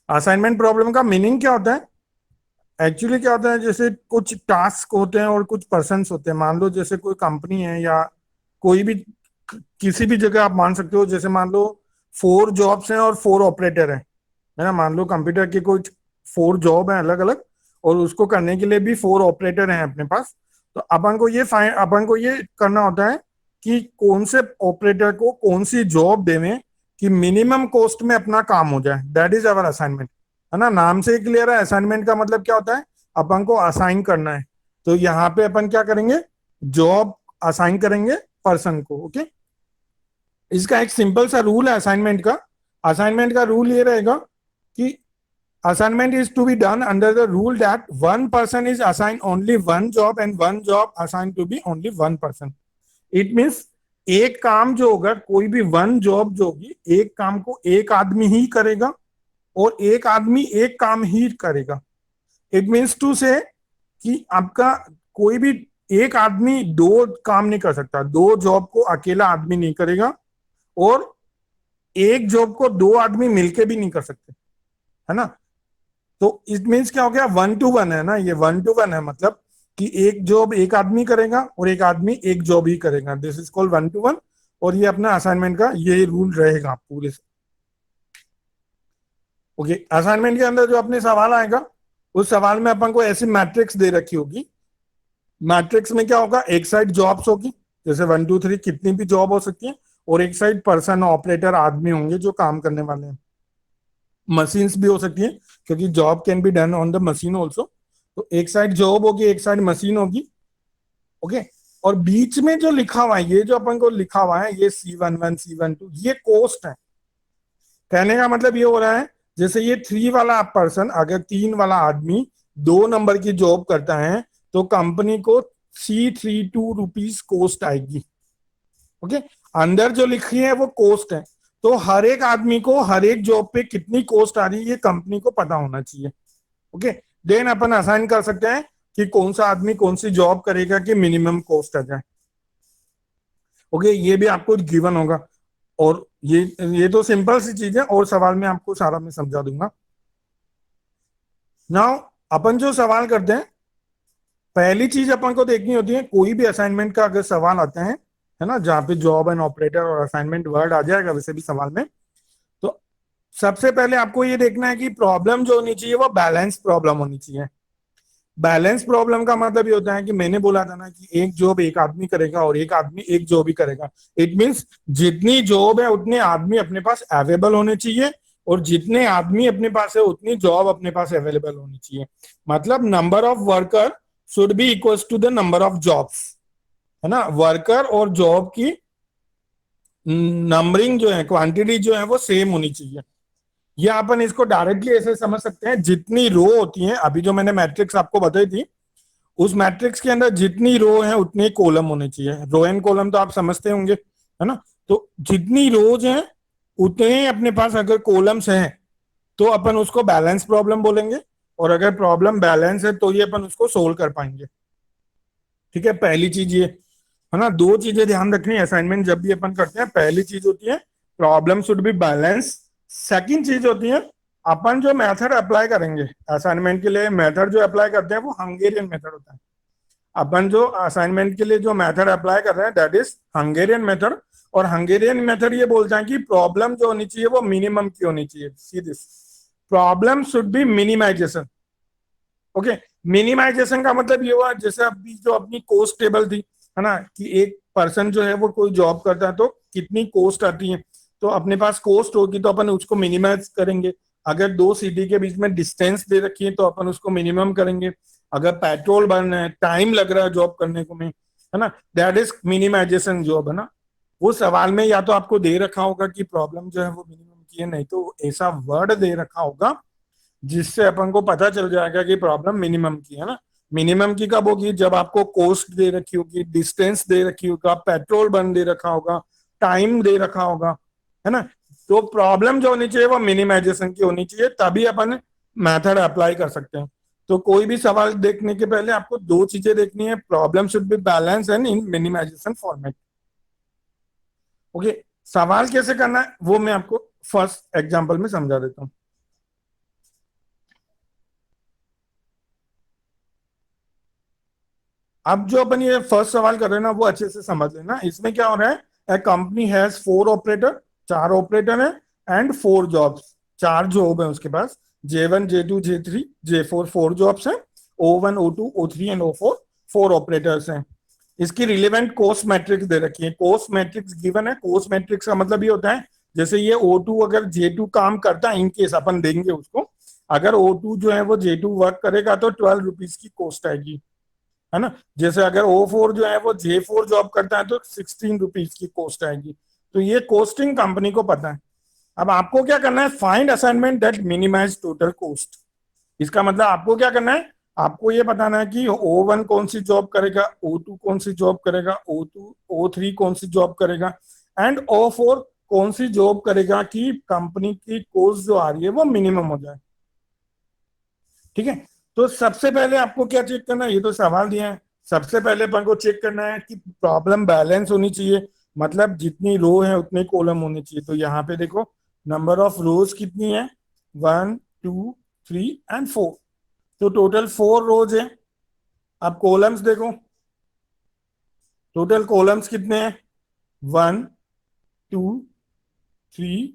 Assignment problem का meaning क्या होता है? एक्चुअली क्या होता है, जैसे कुछ टास्क होते हैं और कुछ पर्सन्स होते हैं। मान लो जैसे कोई कंपनी है या कोई भी किसी भी जगह आप मान सकते हो। जैसे मान लो 4 जॉब्स हैं और 4 ऑपरेटर हैं, है ना। मान लो कंप्यूटर की कुछ 4 जॉब है अलग अलग, और उसको करने के लिए भी 4 ऑपरेटर हैं अपने पास। तो अपन को ये करना होता है कि कौन से ऑपरेटर को कौन सी जॉब देवें कि मिनिमम कॉस्ट में अपना काम हो जाए। दैट इज अवर असाइनमेंट, है ना। नाम से ही क्लियर है, असाइनमेंट का मतलब क्या होता है, अपन को असाइन करना है। तो यहाँ पे अपन क्या करेंगे, जॉब असाइन करेंगे पर्सन को। ओके, इसका एक सिंपल सा रूल है असाइनमेंट का। असाइनमेंट का रूल ये रहेगा कि assignment is to be done under the rule that one person is assigned only one job and one job assigned to be only one person. It means एक काम जो होगा, कोई भी वन जॉब जो होगी, एक काम को एक आदमी ही करेगा और एक आदमी एक काम ही करेगा। इट मीन्स टू से कि आपका कोई भी एक आदमी दो काम नहीं कर सकता, दो जॉब को अकेला आदमी नहीं करेगा, और एक जॉब को दो आदमी मिलके भी नहीं कर सकते, है ना। तो इट मीन्स क्या हो गया, 1 to 1 है ना, ये 1 to 1 है। मतलब कि एक जॉब एक आदमी करेगा और एक आदमी एक जॉब ही करेगा। This is called 1 to 1। और ये अपना असाइनमेंट का ये रूल रहेगा पूरे से। ओके, असाइनमेंट के अंदर जो अपने सवाल आएगा, उस सवाल में अपन को ऐसी मैट्रिक्स दे रखी होगी। मैट्रिक्स में क्या होगा, एक साइड जॉब्स होगी, जैसे 1 2 3 कितनी भी जॉब हो सकती है, और एक साइड पर्सन ऑपरेटर आदमी होंगे जो काम करने वाले हैं। मशीन्स भी हो सकती है, क्योंकि job can be done on the machine also. तो एक साइड जॉब होगी, एक साइड मशीन होगी। ओके, और बीच में जो लिखा हुआ है, ये जो अपन को लिखा हुआ है, ये C11 C12, ये कोस्ट है। कहने का मतलब ये हो रहा है, जैसे ये 3 वाला पर्सन, अगर 3 वाला आदमी 2 नंबर की जॉब करता है, तो कंपनी को C32 रुपीज कोस्ट आएगी। ओके, अंदर जो लिखी है वो कोस्ट है। तो हर एक आदमी को हर एक जॉब पे कितनी कोस्ट आ रही है, ये कंपनी को पता होना चाहिए। ओके, देन अपन असाइन कर सकते हैं कि कौन सा आदमी कौन सी जॉब करेगा कि मिनिमम कॉस्ट आ जाए। ओके, ये भी आपको गिवन होगा। और ये तो सिंपल सी चीज है, और सवाल में आपको सारा मैं समझा दूंगा। नाउ अपन जो सवाल करते हैं, पहली चीज अपन को देखनी होती है, कोई भी असाइनमेंट का अगर सवाल आता है ना, जहाँ पे जॉब एंड ऑपरेटर और असाइनमेंट वर्ड आ जाएगा वैसे भी सवाल में, तो सबसे पहले आपको ये देखना है कि प्रॉब्लम जो होनी चाहिए वो बैलेंस प्रॉब्लम होनी चाहिए। बैलेंस प्रॉब्लम का मतलब ये होता है कि मैंने बोला था ना कि एक जॉब एक आदमी करेगा और एक आदमी एक जॉब ही करेगा। इट मीन्स जितनी जॉब है उतने आदमी अपने पास अवेलेबल होने चाहिए, और जितने आदमी अपने पास है उतनी जॉब अपने पास अवेलेबल होनी चाहिए। मतलब number of worker should be equal to the number of jobs, है ना। वर्कर और जॉब की नंबरिंग जो है, क्वांटिटी जो है वो सेम होनी चाहिए। या अपन इसको डायरेक्टली ऐसे समझ सकते हैं, जितनी रो होती है, अभी जो मैंने मैट्रिक्स आपको बताई थी, उस मैट्रिक्स के अंदर जितनी रो है उतने कॉलम होने चाहिए। रो एंड कॉलम तो आप समझते होंगे, है ना। तो जितनी रोज हैं उतने अपने पास अगर कॉलम्स हैं, तो अपन उसको बैलेंस प्रॉब्लम बोलेंगे। और अगर प्रॉब्लम बैलेंस है तो ये अपन उसको सोल्व कर पाएंगे। ठीक है, पहली चीज ये, है ना। दो चीजें ध्यान रखनी है असाइनमेंट जब भी अपन करते हैं। पहली चीज होती है problem should be balance. Second चीज होती है अपन जो मेथड अप्लाई करेंगे असाइनमेंट के लिए, मेथड जो अप्लाई करते हैं वो हंगेरियन मेथड होता है। अपन जो असाइनमेंट के लिए जो मेथड अप्लाई कर रहे हैं दैट इज हंगेरियन मेथड। और हंगेरियन मेथड ये बोलता है कि प्रॉब्लम जो होनी चाहिए वो मिनिमम की होनी चाहिए। See this, problem should be minimization. Okay, minimization का मतलब ये हुआ, जैसे अभी जो अपनी कोस्ट टेबल थी, है ना, कि एक पर्सन जो है वो कोई जॉब करता है तो कितनी कोस्ट आती है। तो अपने पास कोस्ट होगी तो अपन उसको मिनिमाइज करेंगे। अगर दो सिटी के बीच में डिस्टेंस दे रखी है तो अपन उसको मिनिमम करेंगे। अगर पेट्रोल बर्न है, टाइम लग रहा है जॉब करने को में, है ना, दैट इज मिनिमाइजेशन जॉब, है ना। वो सवाल में या तो आपको दे रखा होगा कि प्रॉब्लम जो है वो मिनिमम की है, नहीं तो ऐसा वर्ड दे रखा होगा जिससे अपन को पता चल जाएगा कि प्रॉब्लम मिनिमम की है ना। मिनिमम की कब होगी, जब आपको कॉस्ट दे रखी होगी, डिस्टेंस दे रखी होगा, पेट्रोल बर्न दे रखा होगा, टाइम दे रखा होगा, है ना। तो प्रॉब्लम जो होनी चाहिए वो मिनिमाइजेशन की होनी चाहिए, तभी अपन मेथड अप्लाई कर सकते हैं। तो कोई भी सवाल देखने के पहले आपको दो चीजें देखनी है, problem should be balance and in minimization format. Okay, सवाल कैसे करना है वो मैं आपको फर्स्ट एग्जांपल में समझा देता हूँ। अब जो अपन ये फर्स्ट सवाल कर रहे हैं ना वो अच्छे से समझ लेना। इसमें क्या हो रहा है, ए कंपनी हैज 4 ऑपरेटर, 4 ऑपरेटर है, एंड 4 जॉब्स, 4 जॉब है उसके पास, J1 J2 J3 J4, 4 jobs है, O1 O2 O3 and O4, 4 operators हैं। इसकी रिलेवेंट कोस्ट मैट्रिक्स दे रखी है, कोस्ट मैट्रिक्स गिवन है। कोस्ट मैट्रिक्स का मतलब ये होता है जैसे ये O2 अगर J2 काम करता है, इनकेस अपन देंगे उसको, अगर O2 जो है वो J2 वर्क करेगा तो 12 रुपीज की कोस्ट आएगी, है ना। जैसे अगर O4 जो है वो J4 जॉब करता है तो 16 रुपीज की कोस्ट आएगी। तो ये कोस्टिंग कंपनी को पता है। अब आपको क्या करना है, find assignment that minimize total cost. इसका मतलब आपको क्या करना है, आपको ये बताना है कि O1 कौन सी जॉब करेगा, O2 कौन सी जॉब करेगा, O2 O3 कौन सी जॉब करेगा, एंड O4 कौन सी जॉब करेगा कि कंपनी की कोस्ट जो आ रही है वो मिनिमम हो जाए। ठीक है। तो सबसे पहले आपको क्या चेक करना है, ये तो सवाल दिया है। सबसे पहले अपन को चेक करना है कि प्रॉब्लम बैलेंस होनी चाहिए, मतलब जितनी रो है उतने कॉलम होने चाहिए। तो यहाँ पे देखो नंबर ऑफ रोज कितनी है, 1 2 3 एंड 4, तो टोटल 4 रोज है। अब कॉलम्स देखो, टोटल कॉलम्स कितने हैं, 1 2 3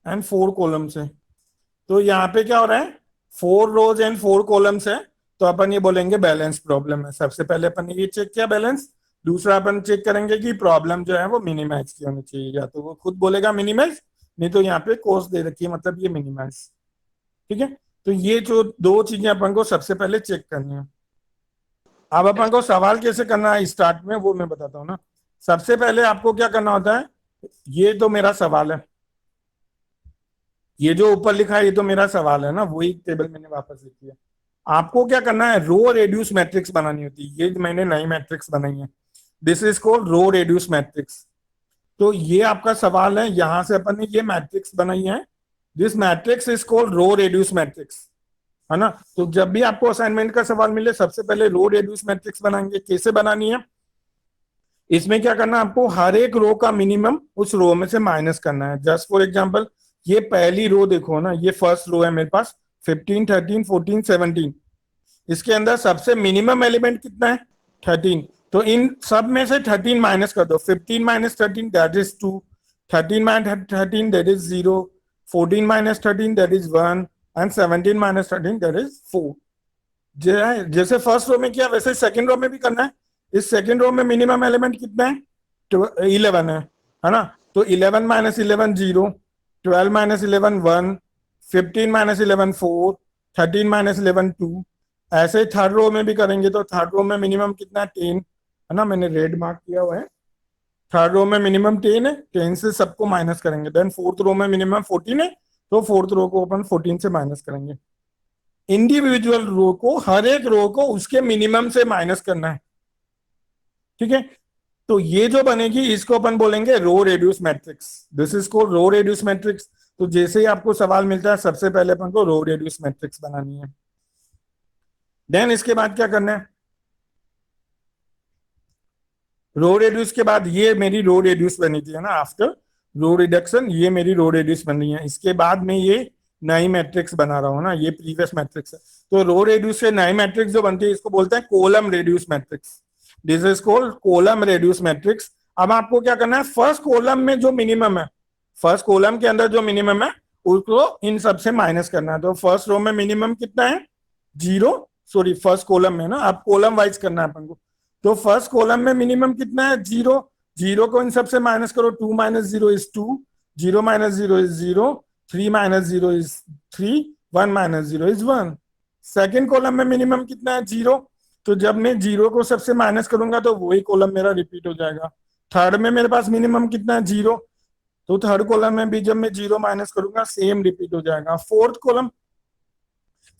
एंड 4 कॉलम्स है। तो यहाँ पे क्या हो रहा है, 4 रोज एंड 4 कॉलम्स है, तो अपन ये बोलेंगे बैलेंस प्रॉब्लम है। सबसे पहले अपन ने ये चेक किया बैलेंस। दूसरा अपन चेक करेंगे कि प्रॉब्लम जो है वो मिनिमाइज की होनी चाहिए, या तो वो खुद बोलेगा मिनिमाइज, नहीं तो यहाँ पे कोस्ट दे रखी है मतलब ये मिनिमाइज। ठीक है। तो ये जो 2 चीजें अपन को सबसे पहले चेक करनी है। अब अपन को सवाल कैसे करना है स्टार्ट में वो मैं बताता हूँ ना। सबसे पहले आपको क्या करना होता है, ये तो मेरा सवाल है, ये जो ऊपर लिखा है ये तो मेरा सवाल है ना, वही टेबल मैंने वापस लिखी है। आपको क्या करना है, रो रेड्यूस मैट्रिक्स बनानी होती है। ये मैंने नई मैट्रिक्स बनाई है, this is called row reduce matrix. तो ये आपका सवाल है, यहां से अपन ने ये मैट्रिक्स बनाई है, this matrix is called row reduce matrix, है ना। तो जब भी आपको असाइनमेंट का सवाल मिले सबसे पहले रो रेड्यूस मैट्रिक्स बनाएंगे। कैसे बनानी है, इसमें क्या करना है, आपको हर एक रो का मिनिमम उस रो में से माइनस करना है। जस्ट फॉर एग्जांपल ये पहली रो देखो ना, ये फर्स्ट रो है मेरे पास, 15 13 14 17, इसके अंदर सबसे मिनिमम एलिमेंट कितना है, 13। तो इन सब में से 13 माइनस कर दो, 15 minus 13 that is 2, 13 minus 13 that is 0, 14 minus 13 that is 1, and 17 minus 13 that is 4। जैसे फर्स्ट रो में किया वैसे सेकंड रो में भी करना है। इस सेकंड रो में मिनिमम एलिमेंट कितना है, 11 है ना। तो 11 माइनस 11 0, 12 माइनस 11 1, 15 माइनस 11 4, 13 माइनस 11 2। ऐसे ही थर्ड रो में भी करेंगे, तो थर्ड रो में मिनिमम कितना है, 10, है ना, मैंने रेड मार्क किया हुआ है। थर्ड रो में मिनिमम 10 है, 10 से सबको माइनस करेंगे। देन फोर्थ रो में मिनिमम 14 है, तो फोर्थ रो को अपन 14 से माइनस करेंगे। इंडिविजुअल रो को, हर एक रो को उसके मिनिमम से माइनस करना है। ठीक है। तो ये जो बनेगी इसको अपन बोलेंगे row reduce matrix, this is called row reduce matrix. तो जैसे ही आपको सवाल मिलता है सबसे पहले अपन को रो रेड्यूस मैट्रिक्स बनानी है। देन इसके बाद क्या करना है, रो रेड्यूस के बाद ये मेरी रो रेड्यूस बनी थी, है ना, आफ्टर रो रिडक्शन ये मेरी रो रेड्यूस बन रही है। इसके बाद में ये नई मैट्रिक्स बना रहा हूँ ना, ये प्रीवियस मैट्रिक्स है। तो रो रेड्यूस से नई मैट्रिक्स जो बनती है इसको बोलते हैं column reduce matrix, this is called column reduce matrix. अब आपको क्या करना है, फर्स्ट कॉलम में जो मिनिमम है, फर्स्ट कॉलम के अंदर जो मिनिमम है उसको इन सबसे माइनस करना है। तो फर्स्ट रो में मिनिमम कितना है, 0, सॉरी फर्स्ट कॉलम में ना, आप कॉलम वाइज करना है अपन को। तो फर्स्ट कॉलम में मिनिमम कितना है, 0, 0 को इन सबसे माइनस करो, 2 minus 0 is 2, 0 minus 0 is 0, 3 minus 0 is 3, 1 minus 0 is 1। Second column में मिनिमम कितना है, 0, तो जब मैं 0 को सबसे माइनस करूंगा तो वही कॉलम मेरा रिपीट हो जाएगा। थर्ड में मेरे पास मिनिमम कितना है, 0, तो थर्ड कॉलम में भी जब मैं 0 माइनस करूंगा सेम रिपीट हो जाएगा। फोर्थ कॉलम,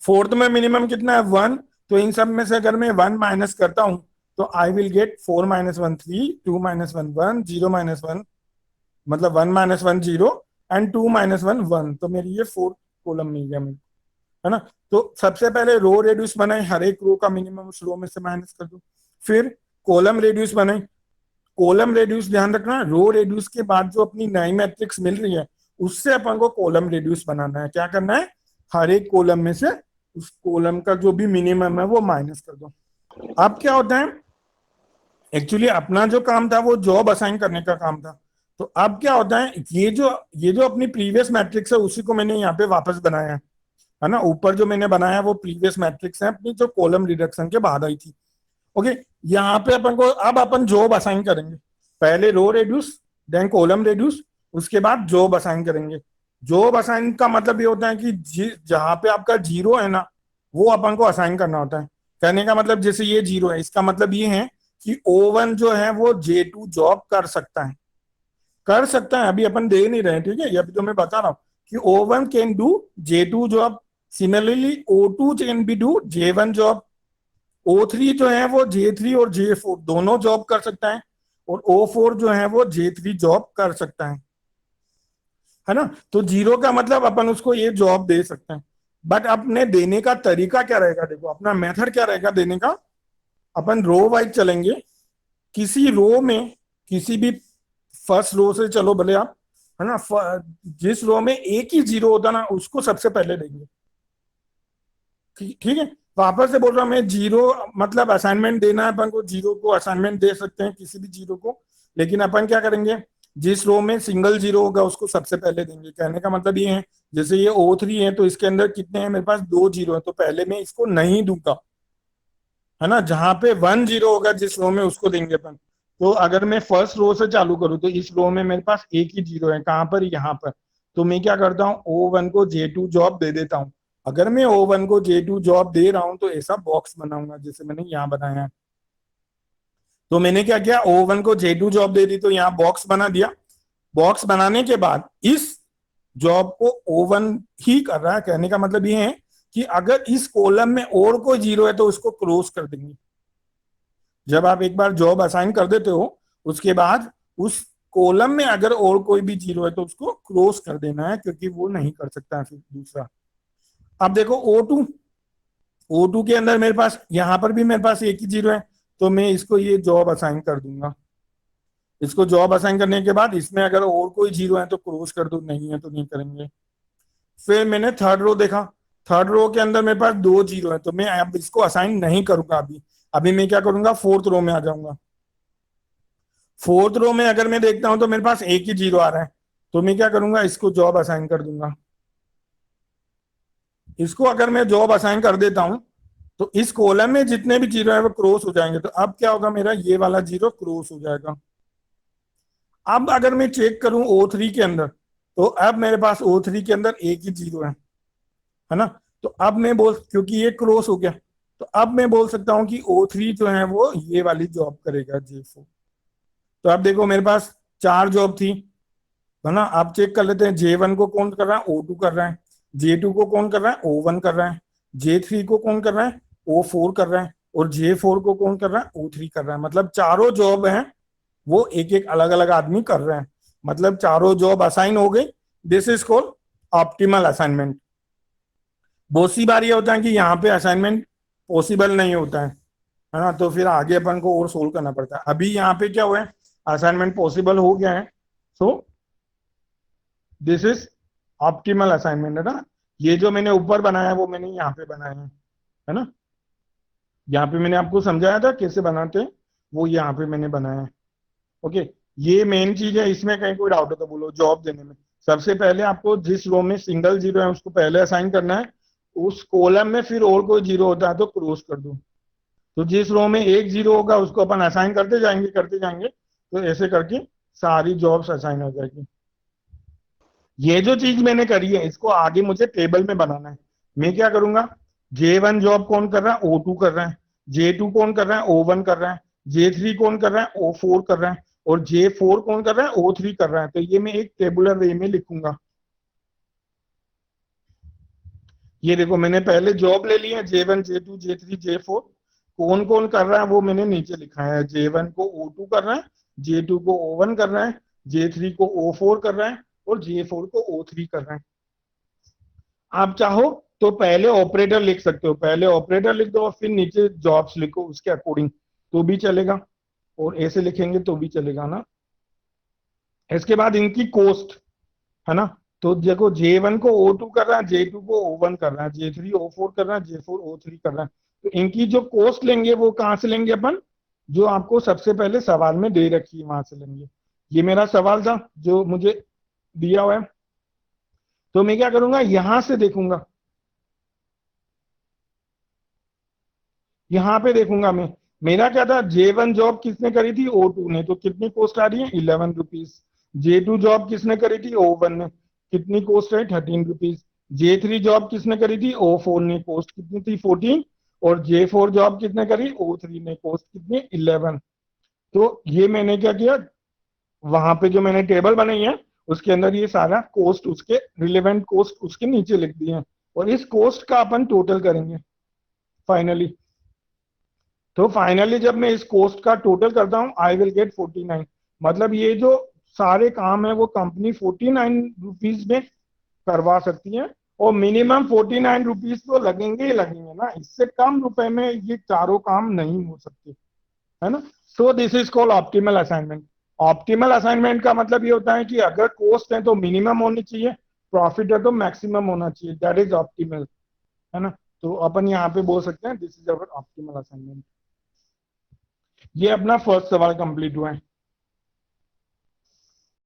फोर्थ में मिनिमम कितना है, 1, तो इन सब में से अगर मैं 1 माइनस करता हूं तो I will get 4 minus 1 3, 2 minus 1 1, 0 minus 1, मतलब 1 माइनस 1 0, एंड 2 माइनस 1 1। तो मेरी ये फोर्थ कॉलम मिल गया मेरे, है ना। तो सबसे पहले रो रेड्यूस बनाए, हर एक रो का मिनिमम उस रो में से माइनस कर दो। फिर कॉलम रेड्यूस बनाए, कॉलम रेड्यूस ध्यान रखना, रो रेड्यूस के बाद जो अपनी नई मैट्रिक्स मिल रही है उससे अपन को कॉलम रेड्यूस बनाना है। क्या करना है, हर एक कॉलम में से उस कॉलम का जो भी मिनिमम है वो माइनस कर दो। अब क्या होता है, एक्चुअली अपना जो काम था वो जॉब असाइन करने का काम था। तो अब क्या होता है, ये जो अपनी प्रीवियस मैट्रिक्स है उसी को मैंने यहाँ पे वापस बनाया है ना। ऊपर जो मैंने बनाया वो प्रीवियस मैट्रिक्स है अपनी, जो कॉलम रिडक्शन के बाद आई थी। ओके, यहाँ पे अपन को अब अपन जॉब असाइन करेंगे। पहले रो रेड्यूस, देन कॉलम रेड्यूस, उसके बाद जॉब असाइन करेंगे। जॉब असाइन का मतलब ये होता है कि जहां पे आपका जीरो है ना, वो अपन को असाइन करना होता है। कहने का मतलब जैसे ये जीरो है, इसका मतलब ये है कि O1 जो है वो J2 जॉब कर सकता है, कर सकता है। अभी अपन दे नहीं रहे, ठीक है, ये अभी तो मैं बता रहा हूँ कि O1 can do J2 job, similarly O2 can be do J1 job, O3 जो है वो J3 और J4 दोनों जॉब कर सकता है, और O4 जो है वो J3 जॉब कर सकता है ना। तो जीरो का मतलब अपन उसको ये जॉब दे सकते हैं। बट अपने देने का तरीका क्या रहेगा, देखो अपना मेथड क्या रहेगा देने का। अपन रो वाइज चलेंगे, किसी रो में, किसी भी फर्स्ट रो से चलो भले आप, है ना, जिस रो में एक ही जीरो होता ना उसको सबसे पहले देंगे। ठीक है, वापस से बोल रहा हूं मैं, जीरो मतलब असाइनमेंट देना है अपन को, जीरो को असाइनमेंट दे सकते हैं किसी भी जीरो को, लेकिन अपन क्या करेंगे, जिस रो में सिंगल जीरो होगा उसको सबसे पहले देंगे। कहने का मतलब ये है, जैसे ये O3 है तो इसके अंदर कितने हैं, मेरे पास दो जीरो है, तो पहले मैं इसको नहीं दूंगा, है ना। जहां पे वन जीरो होगा जिस रो में उसको देंगे अपन। तो अगर मैं फर्स्ट रो से चालू करूँ तो इस रो में मेरे पास एक ही जीरो है, कहां पर, यहाँ पर। तो मैं क्या करता हूँ, O1 को J2 जॉब दे देता हूँ। अगर मैं O1 को J2 जॉब दे रहा हूं तो ऐसा बॉक्स बनाऊंगा जैसे मैंने यहाँ बनाया है। तो मैंने क्या किया, O1 को J2 जॉब दे दी तो यहाँ बॉक्स बना दिया। बॉक्स बनाने के बाद इस जॉब को O1 ही कर रहा है। कहने का मतलब ये है कि अगर इस कॉलम में और कोई जीरो है तो उसको क्रॉस कर देंगे। जब आप एक बार जॉब असाइन कर देते हो उसके बाद उस कॉलम में अगर और कोई भी जीरो है तो उसको क्रॉस कर देना है, क्योंकि वो नहीं कर सकता है फिर दूसरा। अब देखो O2 के अंदर मेरे पास यहां पर भी मेरे पास एक ही जीरो है, तो मैं इसको ये जॉब असाइन कर दूंगा। इसको जॉब असाइन करने के बाद इसमें अगर और कोई जीरो है तो क्रॉस कर दो, नहीं है तो नहीं करेंगे। फिर मैंने थर्ड रो देखा, थर्ड रो के अंदर मेरे पास दो जीरो है, तो मैं अब इसको असाइन नहीं करूंगा। अभी अभी मैं क्या करूंगा, फोर्थ रो में आ जाऊंगा। फोर्थ रो में अगर मैं देखता हूं तो मेरे पास एक ही जीरो आ रहा है, तो मैं क्या करूंगा, इसको जॉब असाइन कर दूंगा। इसको अगर मैं जॉब असाइन कर देता हूं तो इस कॉलम में जितने भी जीरो है वो क्रॉस हो जाएंगे। तो अब क्या होगा, मेरा ये वाला जीरो क्रॉस हो जाएगा। अब अगर मैं चेक करूं O3 के अंदर, तो अब मेरे पास O3 के अंदर एक ही जीरो है ना। तो अब मैं बोल, क्योंकि ये क्रॉस हो गया, तो अब मैं बोल सकता हूं कि O3 जो है वो ये वाली जॉब करेगा, J4। तो अब देखो मेरे पास चार जॉब थी, है ना। आप चेक कर लेते हैं, J1 को कौन कर रहा है, O2 कर रहा है। J2 को कौन कर रहा है, O1 कर रहा है। J3 को कौन कर रहा है, O4 कर रहा है। और J4 को कौन कर रहा है, O3 कर रहा है। मतलब चारों जॉब हैं वो एक एक अलग अलग आदमी कर रहे हैं, मतलब चारों जॉब असाइन हो गई। This is called optimal assignment. बहुत सी बार ये होता है कि यहाँ पे असाइनमेंट पॉसिबल नहीं होता है ना, तो फिर आगे अपन को और सोल्व करना पड़ता है। अभी यहाँ पे क्या हुआ है, असाइनमेंट पॉसिबल हो गया है। So this is optimal assignment, है ना। ये जो मैंने ऊपर बनाया है वो मैंने यहाँ पे बनाया है ना। यहाँ पे मैंने आपको समझाया था कैसे बनाते हैं, वो यहाँ पे मैंने बनाया है। ओके, ये मेन चीज है, इसमें कहीं कोई डाउट हो तो बोलो। जॉब देने में सबसे पहले आपको जिस रो में सिंगल जीरो है उसको पहले असाइन करना है। उस कॉलम में फिर और कोई जीरो होता है तो क्रॉस कर दो। तो जिस रो में एक जीरो होगा उसको अपन असाइन करते जाएंगे, तो ऐसे करके सारी जॉब्स असाइन हो जाएगी। ये जो चीज मैंने करी है इसको आगे मुझे टेबल में बनाना है। मैं क्या करूंगा, J1 जॉब कौन कर रहा है, O2 कर रहा है। J2 कौन कर रहा है, O1 कर रहा है। J3 कौन कर रहा है, O4 कर रहा है। और J4 कौन कर रहा है, O3 कर रहा है। तो ये मैं एक टेबुलर वे में लिखूंगा। ये देखो मैंने पहले जॉब ले ली है, J1 J2 J3 J4, कौन कौन कर रहा है वो मैंने नीचे लिखा है। J1 को O2 कर रहा है, J2 को O1 कर रहा है, J3 को O4 कर रहा है, और J4 को O3 कर रहा है। आप चाहो तो पहले ऑपरेटर लिख सकते हो, पहले ऑपरेटर लिख दो और फिर नीचे जॉब्स लिखो उसके अकॉर्डिंग, तो भी चलेगा। और ऐसे लिखेंगे तो भी चलेगा ना। इसके बाद इनकी कोस्ट, है ना। तो देखो J1 को O2 कर रहा है, J2 को O1 कर रहा है, J3 O4 कर रहा है, J4 O3 कर रहा है। तो इनकी जो कोस्ट लेंगे वो कहां से लेंगे अपन, जो आपको सबसे पहले सवाल में दे रखी है वहां से लेंगे। ये मेरा सवाल था जो मुझे दिया हुआ है, तो मैं क्या करूंगा, यहां से देखूंगा, यहां पे देखूंगा मैं। मेरा क्या था, J1 जॉब किसने करी थी, O2 ने, तो कितनी कॉस्ट आ रही है, 11 रुपीज। J2 जॉब किसने करी थी, O1 ने, कितनी कॉस्ट है, 13 रुपीज। J3 जॉब किसने करी थी, O4 ने, कॉस्ट कितनी थी, 14। और J4 जॉब किसने करी, O3 ने, कॉस्ट कितनी, 11। तो ये मैंने क्या किया, वहां पे जो मैंने टेबल बनाई है उसके अंदर ये सारा कॉस्ट, उसके रिलेवेंट कॉस्ट उसके नीचे लिख दिए हैं, और इस कॉस्ट का अपन टोटल करेंगे फाइनली। तो फाइनली जब मैं इस कॉस्ट का टोटल करता हूं, आई विल गेट 49। मतलब ये जो सारे काम है वो कंपनी 49 रुपीज में करवा सकती है, और मिनिमम 49 रुपीज तो लगेंगे ही लगेंगे ना, इससे कम रुपए में ये चारों काम नहीं हो सकते, है ना। So this is called optimal assignment. Optimal assignment का मतलब ये होता है कि अगर कॉस्ट है तो मिनिमम होनी चाहिए, प्रॉफिट है तो मैक्सिमम होना चाहिए, दैट इज ऑप्टिमल, है ना। तो अपन यहाँ पे बोल सकते हैं this is our optimal assignment. ये अपना फर्स्ट सवाल कंप्लीट हुआ है।